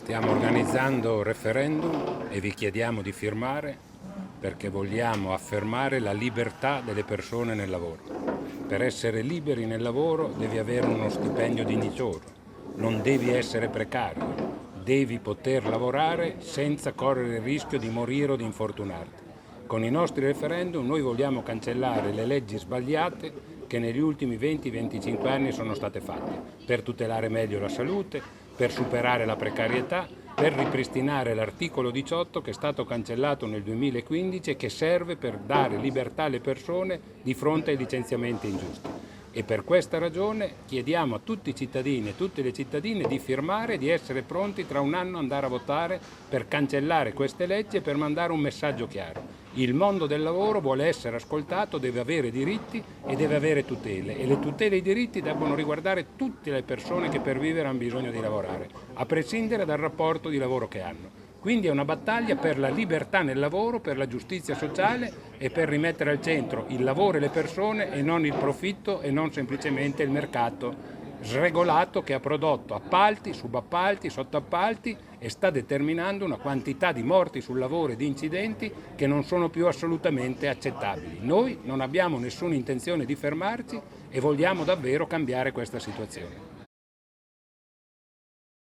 Stiamo organizzando referendum e vi chiediamo di firmare perché vogliamo affermare la libertà delle persone nel lavoro. Per essere liberi nel lavoro devi avere uno stipendio dignitoso, non devi essere precario, devi poter lavorare senza correre il rischio di morire o di infortunarti. Con i nostri referendum noi vogliamo cancellare le leggi sbagliate che negli ultimi 20-25 anni sono state fatte per tutelare meglio la salute, per superare la precarietà, per ripristinare l'articolo 18 che è stato cancellato nel 2015 e che serve per dare libertà alle persone di fronte ai licenziamenti ingiusti. E per questa ragione chiediamo a tutti i cittadini e tutte le cittadine di firmare e di essere pronti tra un anno ad andare a votare per cancellare queste leggi e per mandare un messaggio chiaro. Il mondo del lavoro vuole essere ascoltato, deve avere diritti e deve avere tutele, e le tutele e i diritti devono riguardare tutte le persone che per vivere hanno bisogno di lavorare, a prescindere dal rapporto di lavoro che hanno. Quindi è una battaglia per la libertà nel lavoro, per la giustizia sociale e per rimettere al centro il lavoro e le persone e non il profitto e non semplicemente il mercato sregolato che ha prodotto appalti, subappalti, sottoappalti e sta determinando una quantità di morti sul lavoro e di incidenti che non sono più assolutamente accettabili. Noi non abbiamo nessuna intenzione di fermarci e vogliamo davvero cambiare questa situazione.